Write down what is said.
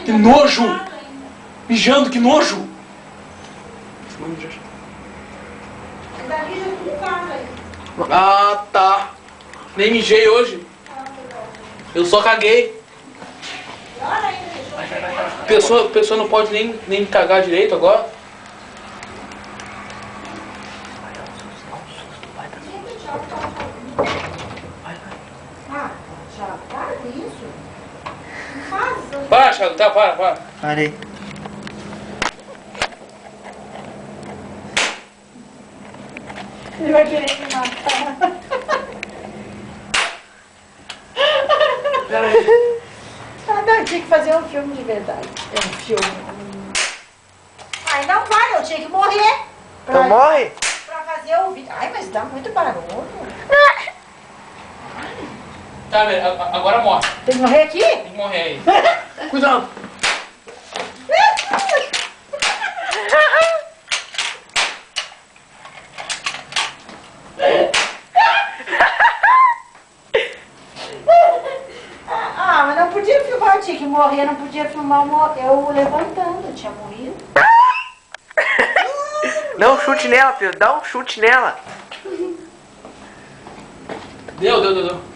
Que nojo! Mijando, que nojo! Ah, tá. Nem mijei hoje. Eu só caguei. Pessoa não pode nem cagar direito agora. Para com isso. Não faz. Para, Thiago, tá, para. Parei. Ele vai querer me matar. Pera aí. Ah, não, eu tinha que fazer um filme de verdade. É um filme. Ai, não vai, eu tinha que morrer. Então morre? Pra fazer o vídeo. Ai, mas dá muito barulho. Tá, agora morre. Tem que morrer aqui? Tem que morrer aí. Cuidado. Ah, mas não podia filmar, eu tinha que morrer, não podia filmar eu levantando, eu tinha morrido. Dá um chute nela, filho. Dá um chute nela. Deu.